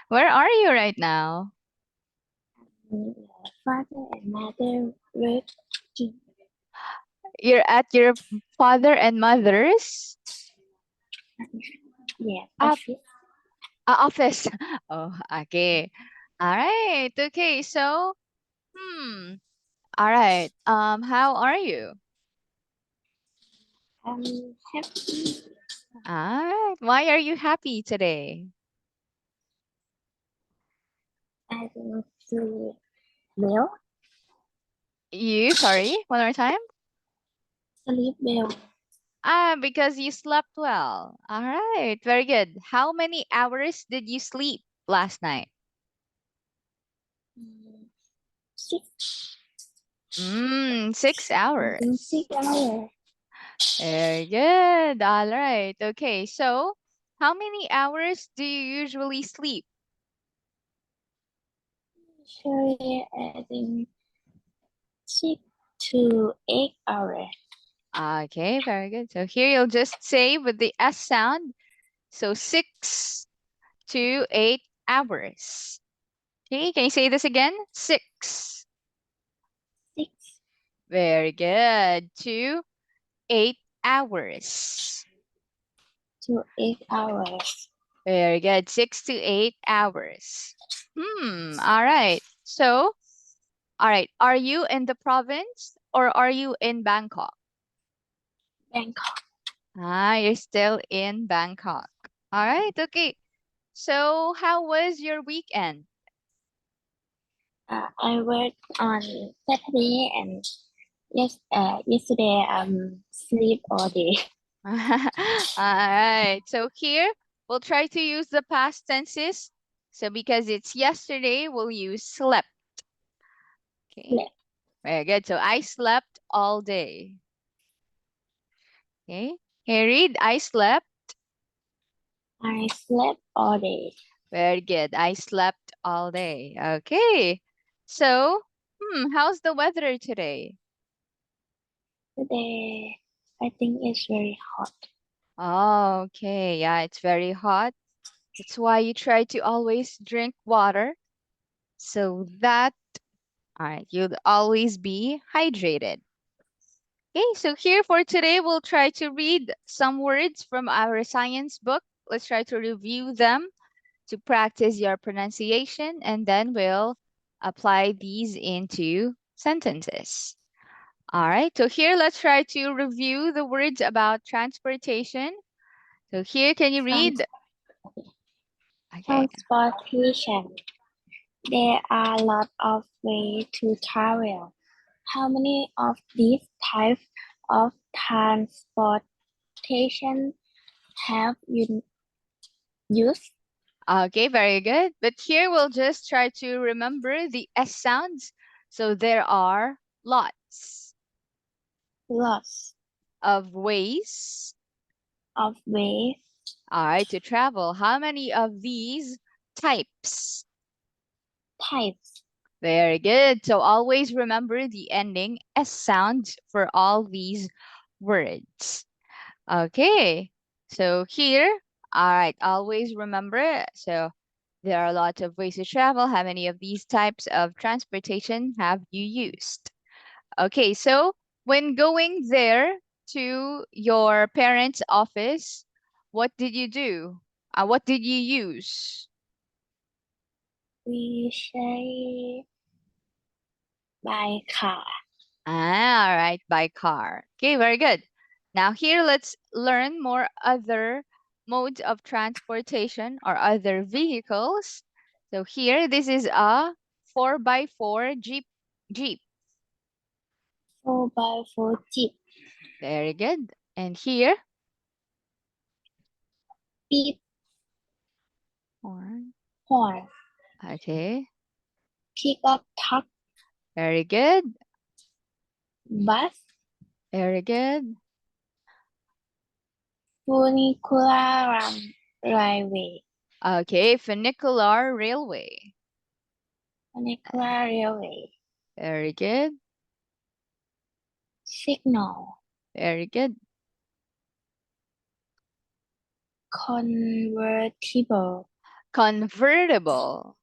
Where are you right now? Father and mother working. You're at your father and mother's Yes, up office. office. Oh, okay. All right. Okay. So, all right. How are you? I'm happy. All right. Why are you happy today? I don't sleep well. Sorry, one more time. Sleep well. Because you slept well. All right. Very good. How many hours did you sleep last night? 6. 6 I think hours. 6 hours. Very good. All right. Okay. So, how many hours do you usually sleep? Usually, I think 6 to 8 hours. Okay, very good. So here you'll just say with the S sound. So 6 to 8 hours. Okay, can you say this again? 6. 6 Very good. 2 8 hours. to 8 hours. Very good. 6 to 8 hours. All right. So, all right. Are you in the province or are you in Bangkok? Bangkok. You're still in Bangkok. All right. Okay. So, how was your weekend? I worked on Saturday and yesterday sleep all day. All right. So here we'll try to use the past tenses. So because it's yesterday, we'll use slept. Okay. Slept. Very good. So I slept all day. Okay. Here read I slept. I slept all day. Very good. I slept all day. Okay. So, how's the weather today? Today, I think it's very hot. Oh, okay. Yeah, it's very hot. That's why you try to always drink water so that, all right, you'll always be hydrated. Okay, so here for today, we'll try to read some words from our science book. Let's try to review them to practice your pronunciation, and then we'll apply these into sentences. All right, so here let's try to review the words about transportation. So here, can you Trans- read? Okay. Transportation. There are a lot of ways to travel. How many of these types of transportation have you used? Okay, very good. But here we'll just try to remember the S sounds. So there are lots Lots of ways, of ways. all right, to travel. How many of these types? Types. Very good. So always remember the ending S sounds for all these words. Okay. So here, all right, always remember. So there are lots of ways to travel. How many of these types of transportation have you used? Okay, so when going there to your parents' office, what did you do? What did you use? We say by car. All right, by car. Okay, very good. Now here, let's learn more other modes of transportation or other vehicles. So here, this is a 4x4 Jeep. Jeep. 4x4 jeep. Very good. And here, Beep horn. horn. Okay, Pickup truck. very good. Bus. Very good. Funicular railway. Okay, funicular railway. Funicular railway. Very good. Signal. Very good. convertible, Convertible.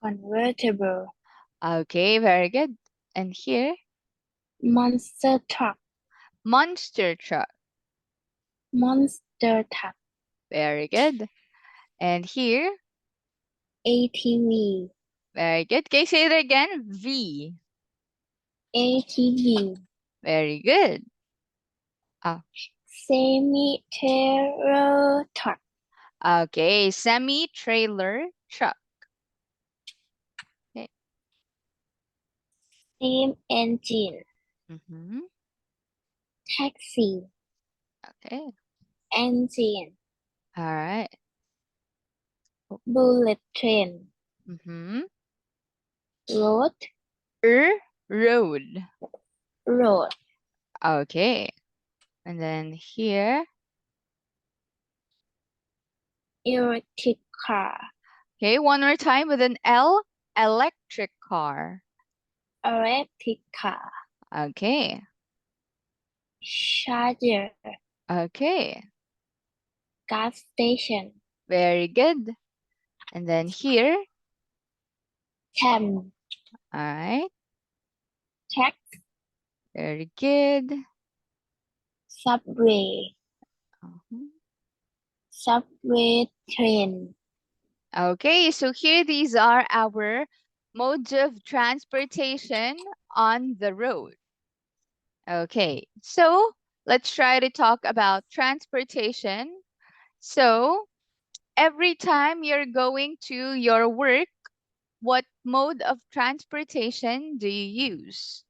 convertible, Okay, very good. And here, monster truck, monster truck. monster truck, Very good. And here, ATV, very good. Can you say it again? V. ATV, Very good. Oh, semi-trailer truck, okay, semi-trailer truck. Okay. steam engine, Mm-hmm. taxi, Okay. engine, All right. bullet train, Mm-hmm. road, Road. road, Okay. And then here, electric car, okay, one more time with an L, electric car. electric car, Okay. charger, Okay. gas station, Very good. And then here, tram, all right. track, Very good. subway, Mhm. subway train, Okay, so here these are our modes of transportation on the road. Okay, so let's try to talk about transportation. So every time you're going to your work, what mode of transportation do you use?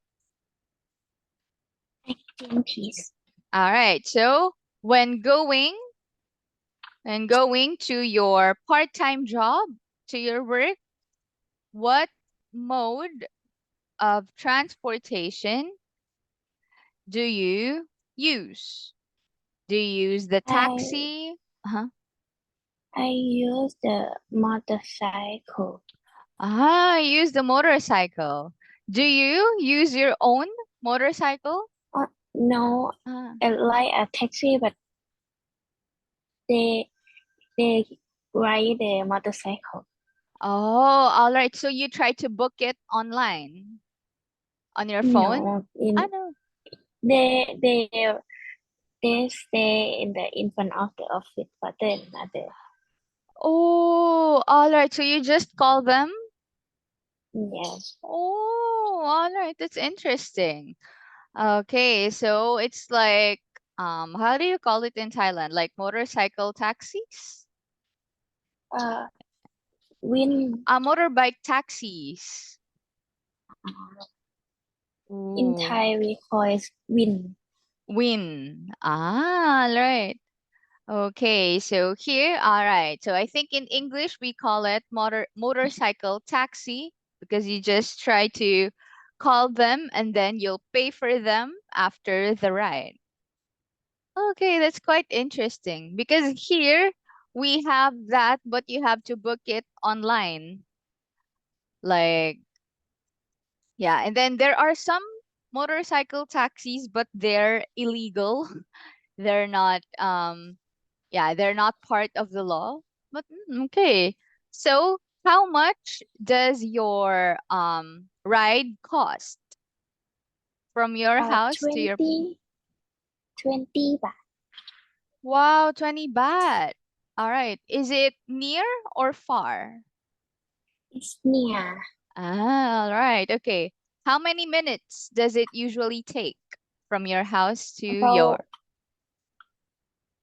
activities, All right, so when going to your part-time job, to your work, what mode of transportation do you use? Do you use the I taxi? Uh-huh. I use the motorcycle. You use the motorcycle. Do you use your own motorcycle? No, Ah. I like a taxi, but they they ride the motorcycle. Oh, all right. So you try to book it online on your phone? No, I in know. they they they stay in front of the office, but then another. Oh, all right. So you just call them? Yes, Oh, all right. That's interesting. Okay, so it's like how do you call it in Thailand? Like motorcycle taxis? uh, win Motorbike taxis. in Ooh, Thai we call it win. win. Ah, right. Okay, so here, all right. So I think in English we call it motorcycle taxi because you just try to call them and then you'll pay for them after the ride. Okay, that's quite interesting because here we have that, but you have to book it online. Like, yeah, and then there are some motorcycle taxis, but they're illegal. They're not yeah, they're not part of the law. But okay. So, how much does your ride cost from your house to your 20 baht. Wow, 20 baht. All right. Is it near or far? It's near Ah, all right. Okay. How many minutes does it usually take from your house to your about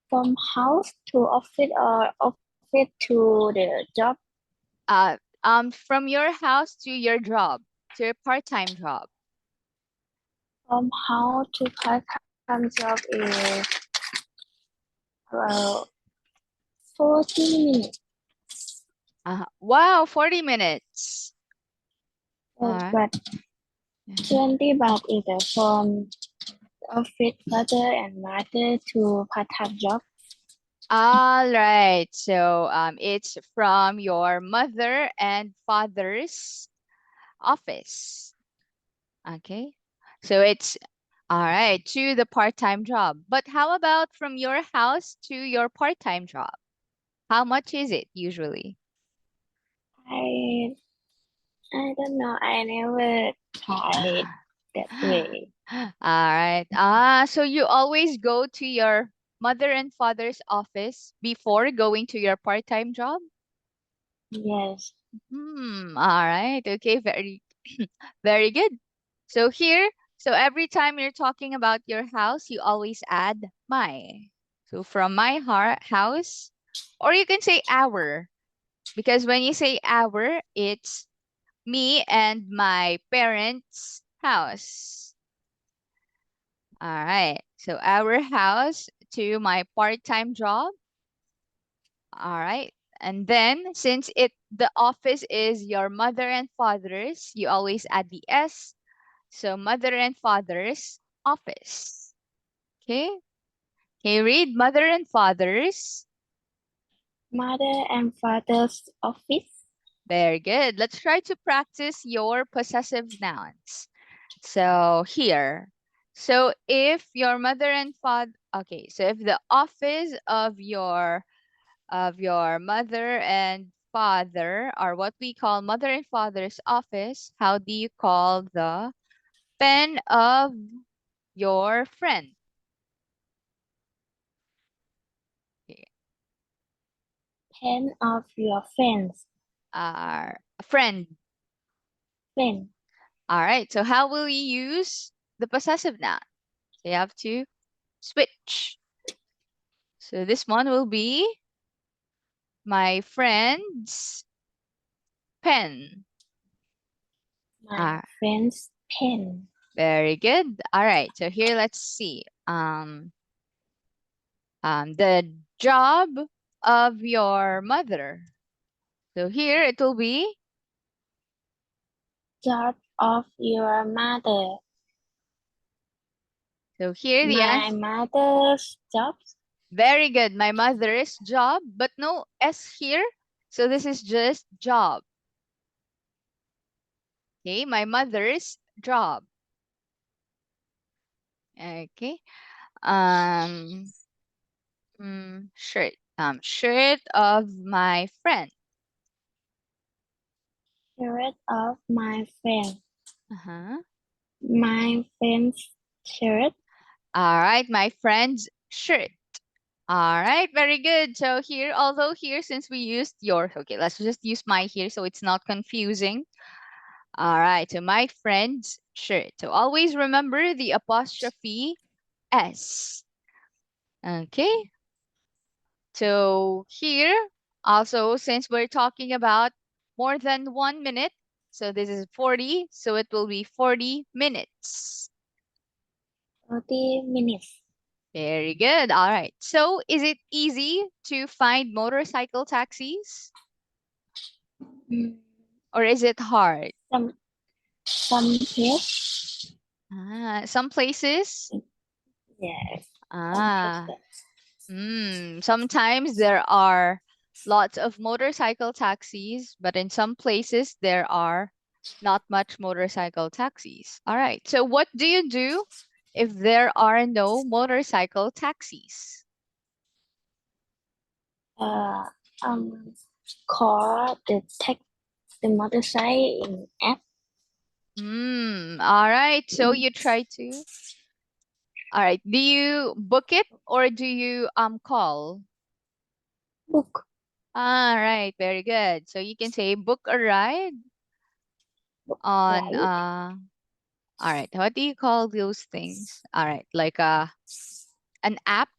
from house to office or office to the job. from your house to your job, to your part-time job? From house to part-time job is about 40 minutes. Wow, 40 minutes. All right. But 20 baht is from office father and mother to part-time job. All right. So it's from your mother and father's office. Okay. So it's All right, to the part-time job. But how about from your house to your part-time job? How much is it usually? I I don't know. I never tried that way. All right. So you always go to your mother and father's office before going to your part-time job? Yes. All right. Okay, very very good. So here, so every time you're talking about your house, you always add my. So from my house, or you can say our, because when you say our, it's me and my parents' house. All right. So our house to my part-time job. All right. And then since the office is your mother and father's, you always add the S. So mother and father's office. Okay. Okay, read mother and father's. Mother and father's office. Very good. Let's try to practice your possessive nouns. So here. So if your mother and father, okay, so if the office of your mother and father are what we call mother and father's office, how do you call the pen of your friend? Okay. Pen of your friends. Friend. Friend. All right. So how will you use the possessive noun? So you have to switch. So this one will be my friend's pen. My friend's pen. Very good. All right. So here, let's see. The job of your mother. So here it will be Job of your mother. so here the My answer. mother's job. Very good. My mother's job, but no S here. So this is just job. Okay, my mother's job. Okay. Um, shirt. Shirt of my friend. Shirt of my friend. Uh-huh. My friend's shirt. All right, my friend's shirt. All right, very good. So here, although here, since we used your, okay, let's just use my here so it's not confusing. All right, so my friend's shirt. So always remember the apostrophe S. Okay, so here, also, since we're talking about more than 1 minute, so this is 40, so it will be 40 minutes. 40 minutes. Very good. All right. So is it easy to find motorcycle taxis Mm, or is it hard? some place. Some places. Yes. Some Ah, places. sometimes there are lots of motorcycle taxis, but in some places there are not much motorcycle taxis. All right. So what do you do if there are no motorcycle taxis? Uh, um, call the motorcycle in app. All right. So you try to. All right. Do you book it or do you call? Book. All right, very good. So you can say book a ride Book on right. all right, what do you call those things? All right, like an app.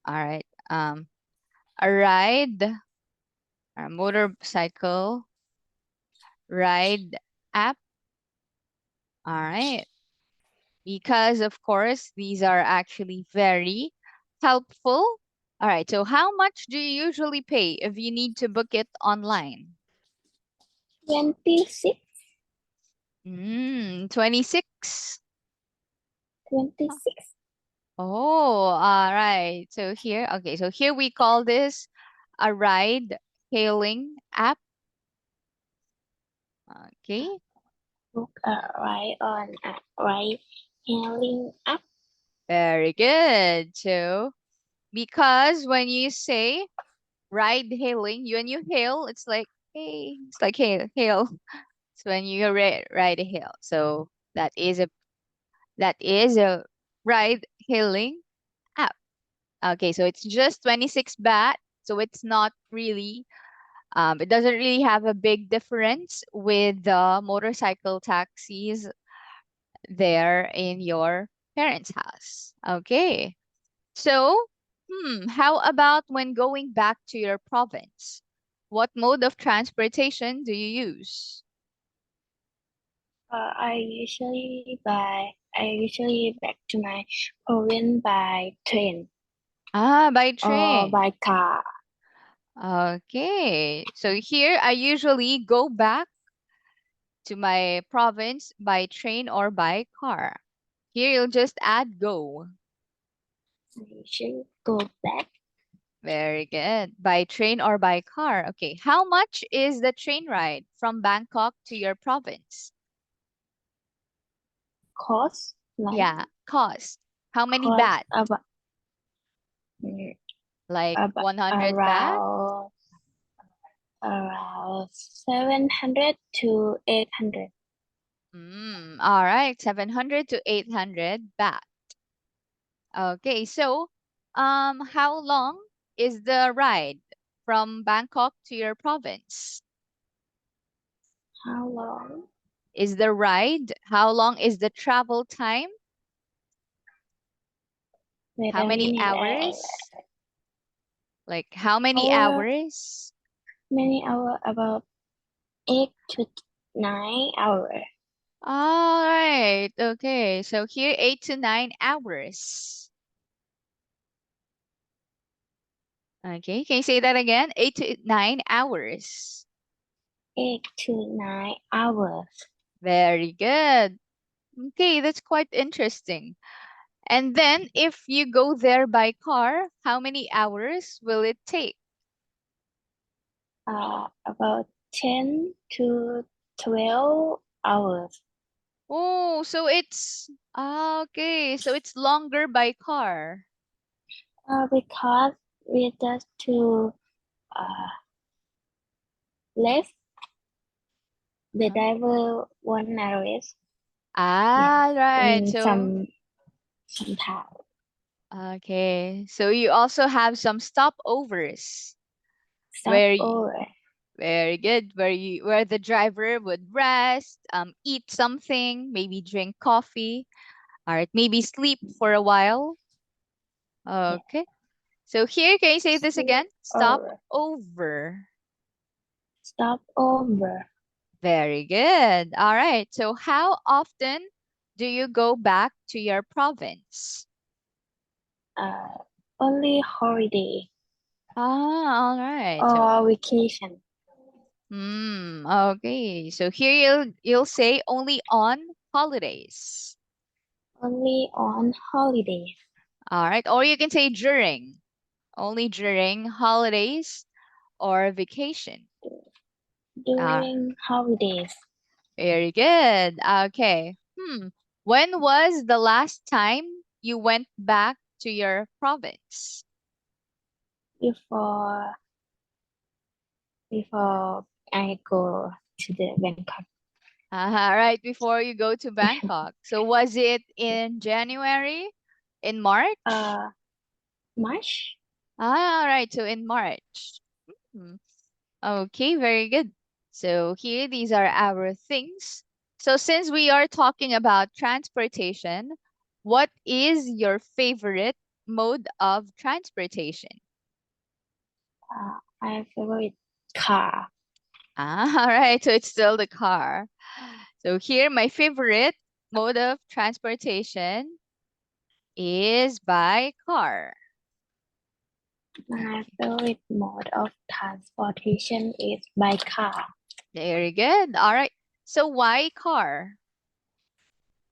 All right. A ride, a motorcycle ride app. All right. Because of course these are actually very helpful. All right. So how much do you usually pay if you need to book it online? 26. 26. 26. Oh, all right. So here, okay, so here we call this a ride hailing app. Okay. Book a ride on a ride hailing app. Very good. So, because when you say ride hailing, when you hail, it's like, hey, it's like hail, hail. So when you ride a hail. So that is a ride hailing app. Okay, so it's just 26 baht. So it's not really, it doesn't really have a big difference with the motorcycle taxis there in your parents' house. Okay, so, how about when going back to your province? What mode of transportation do you use? I usually back to my province by train Ah, by or train. by car. Okay, so here I usually go back to my province by train or by car. Here you'll just add go. I usually go back Very good. By train or by car. Okay, how much is the train ride from Bangkok to your province? cost like Yeah, cost. How many cost baht? mm, Like about 100 baht? around 700 to 800. All right, 700 to 800 baht. Okay, so how long is the ride from Bangkok to your province? How long? Is the ride, how long is the travel time? Wait How a many minute. hours? Like how many Hour, hours? many hour about 8 to 9 hours. All right, okay, so here 8 to 9 hours. Okay, can you say that again? 8 to 9 hours. 8 to 9 hours. Very good. Okay, that's quite interesting. And then if you go there by car, how many hours will it take? About 10 to 12 hours. Oh, so it's okay, so it's longer by car. Because we just to uh, left the Huh? driver one arrest. Yeah, Ah, right. in So, some town. okay. So you also have some stopovers Stop where over. very good, where the driver would rest, eat something, maybe drink coffee, all right, maybe sleep for a while. Yeah, Okay. So here, can you say this stop again? Stop over. over. Stop over. Very good. All right. So how often do you go back to your province? Uh, Only holiday Ah, all right. So, or vacation. okay. So here you'll say only on holidays. Only on holidays. All right. Or you can say during. Only during holidays or vacation. Ah, During holidays. very good. Okay. When was the last time you went back to your province? Before before I go to the Bangkok. Right before you go to Bangkok. So was it in January? In March? Uh, March. All right. So in March. Hmm. Okay, very good. So here, these are our things. So since we are talking about transportation, what is your favorite mode of transportation? My favorite car. All right. So it's still the car. So here, my favorite mode of transportation is by car. My Okay, favorite mode of transportation is by car. very good. All right. So why car?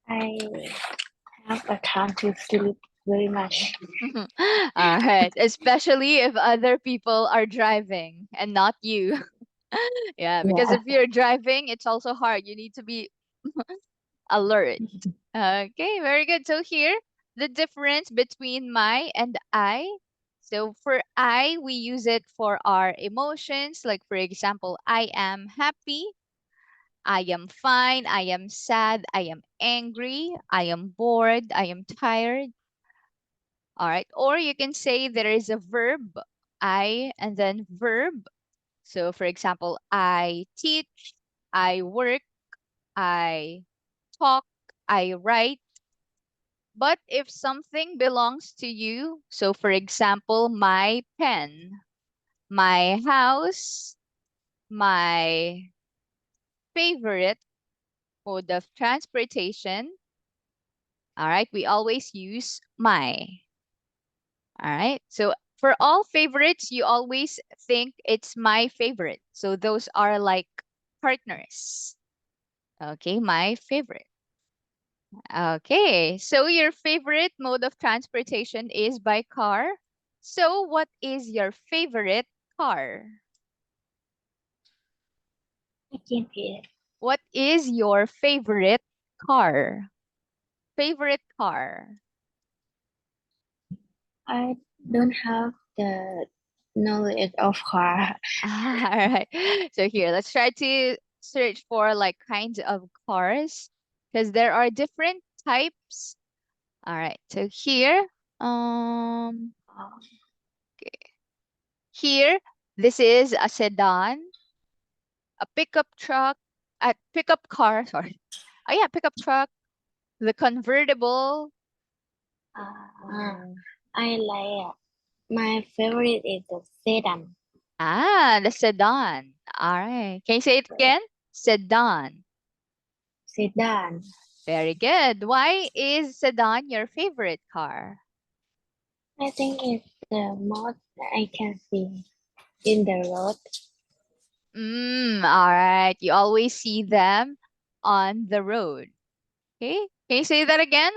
I have a time to sleep very much. All right. Especially if other people are driving and not you. Yeah, because Yeah. if you're driving, it's also hard. You need to be alert. Okay, very good. So here, the difference between my and I? So for I, we use it for our emotions. Like for example, I am happy, I am fine, I am sad, I am angry, I am bored, I am tired. All right. Or you can say there is a verb, I, and then verb. So for example, I teach, I work, I talk, I write. But if something belongs to you, so for example, my pen, my house, my favorite mode of transportation, all right, we always use my. All right. So for all favorites, you always think it's my favorite. So those are like partners. Okay, my favorite. Okay, so your favorite mode of transportation is by car. So what is your favorite car? I can't hear. What is your favorite car? Favorite car. I don't have the knowledge of car. All right. So here, let's try to search for like kinds of cars because there are different types. All right. So here, um, here, this is a sedan, a pickup truck, a pickup car, sorry. Oh yeah, pickup truck, the convertible. Oh. I like my favorite is the sedan. The sedan. All right. Can you say it again? Sedan. Sedan. Very good. Why is sedan your favorite car? I think it's the most I can see in the road. All right. You always see them on the road. Okay. Can you say that again?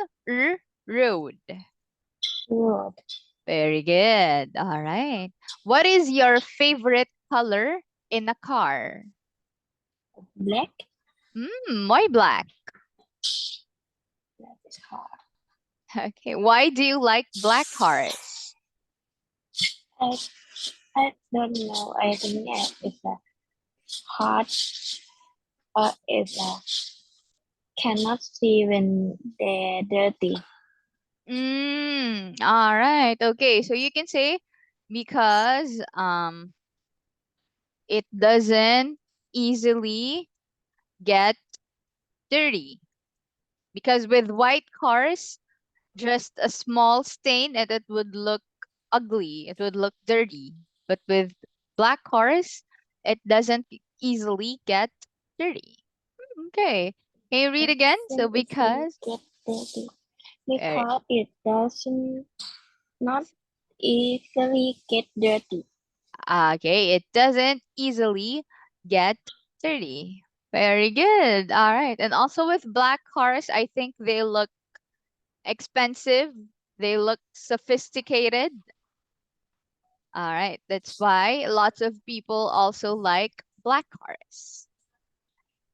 Road. Road. Very good. All right. What is your favorite color in a car? Black. Why black? Black is hard. Okay. Why do you like black cars? I, I don't know. I think it's a hard or it's a cannot see when they're dirty. All right. Okay. So you can say because it doesn't easily get dirty. Because with white cars, just a small stain and it would look ugly. It would look dirty. But with black cars, it doesn't easily get dirty. Okay. Can you read again? So Then it's because get dirty very because it doesn't not easily get dirty. okay, it doesn't easily get dirty. Very good. All right. And also with black cars, I think they look expensive. They look sophisticated. All right. That's why lots of people also like black cars.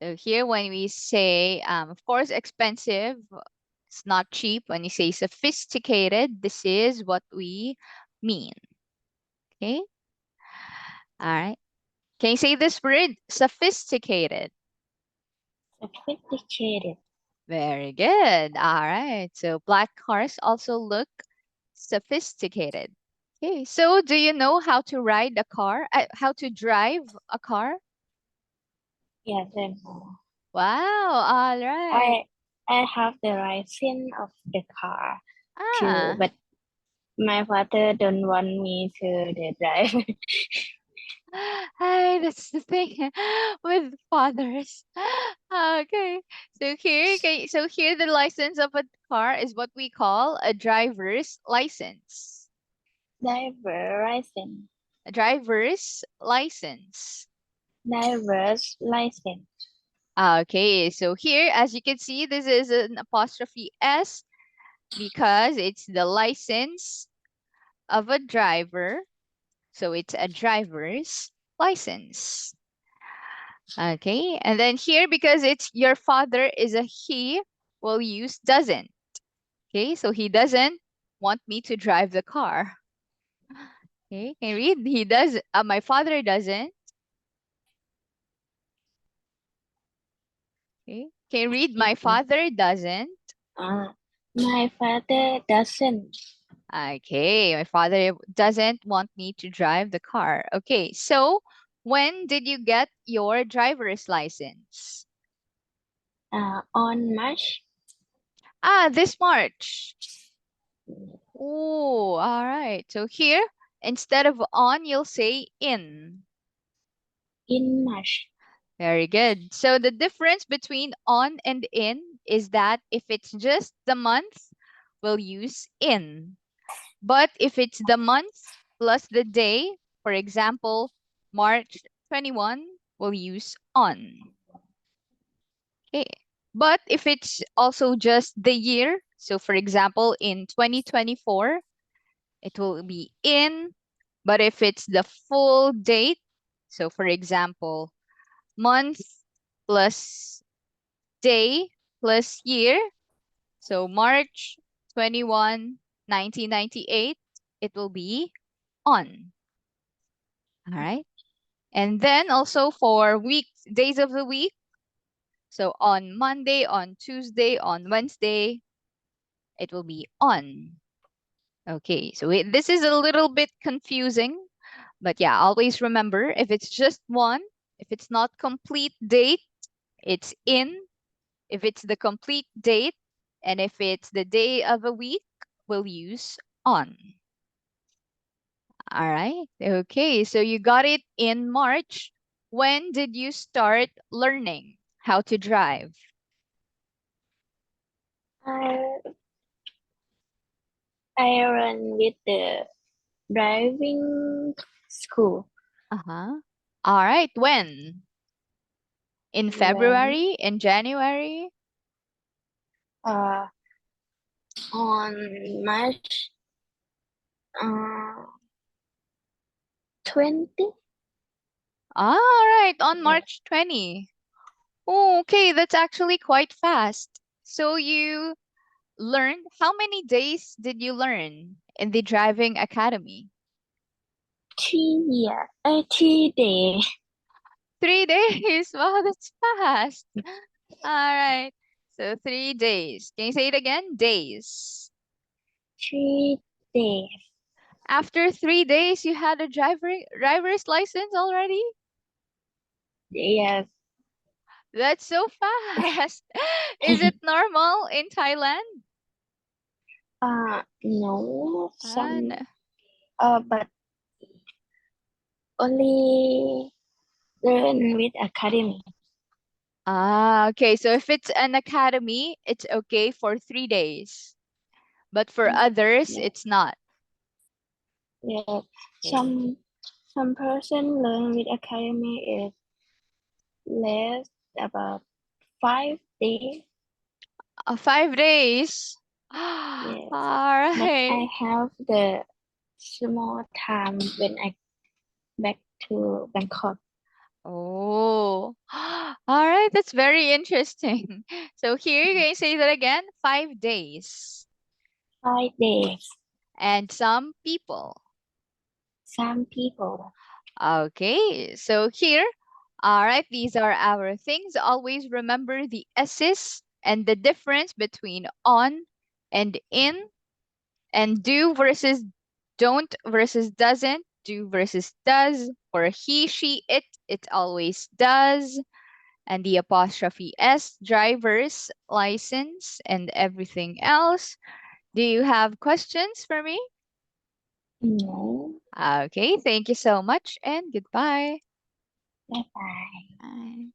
So here when we say, of course, expensive, it's not cheap. When you say sophisticated, this is what we mean. Okay. All right. Can you say this word? Sophisticated. Sophisticated. Very good. All right. So black cars also look sophisticated. Okay. So do you know how to ride a car? How to drive a car? Yes, I know. Wow. All right. I have the license of the car too, Ah. but my father don't want me to the drive. Hi, that's the thing with fathers. Okay. So here, okay, so here the license of a car is what we call a driver's license. Driver license. A driver's license. Driver's license. Okay, so here, as you can see, this is an apostrophe S because it's the license of a driver. So it's a driver's license. Okay, and then here, because it's your father is a he, we'll use doesn't. Okay, so he doesn't want me to drive the car. Okay, can you read? He does. My father doesn't. Okay, can you read? My father doesn't. My father doesn't. Okay, my father doesn't want me to drive the car. Okay, so when did you get your driver's license? On March. This March. Oh, all right. So here, instead of on, you'll say in. In March. Very good. So the difference between on and in is that if it's just the month, we'll use in. But if it's the month plus the day, for example, March 21, we'll use on. Okay. But if it's also just the year, so for example, in 2024, it will be in. But if it's the full date, so for example, month plus day plus year, so March 21, 1998, it will be on. All right. And then also for weeks, days of the week, so on Monday, on Tuesday, on Wednesday, it will be on. Okay, so this is a little bit confusing, but yeah, always remember if it's just one, if it's not complete date, it's in. If it's the complete date, and if it's the day of a week, we'll use on. All right. Okay, so you got it in March. When did you start learning how to drive? I I run with the driving school. Uh-huh. All right, when? In When February, in January? uh on March uh 20. All right, on Yeah. March 20. Oh, okay, that's actually quite fast. So you learned, how many days did you learn in the driving academy? 3 year 3 days. 3 days. Wow, that's fast. All right. So 3 days. Can you say it again? Days. 3 days. After 3 days, you had a driver's license already? Yes. That's so fast. Is it normal in Thailand? No, No. but only learn with academy. Okay. So if it's an academy, it's okay for 3 days. But for others, Yeah, it's not. yeah. Okay. Some person learn with academy is less about 5 days. 5 days. Yes, All but I right. have the small time when I back to Bangkok. Oh, all right. That's very interesting. So here you're going to say that again, 5 days. 5 days. And some people. Some people. Okay, so here, all right, these are our things. Always remember the S's and the difference between on and in, and do versus don't versus doesn't, do versus does. For he, she, it always does. And the apostrophe S, driver's license, and everything else. Do you have questions for me? No. Okay, thank you so much and goodbye. Bye bye. Bye.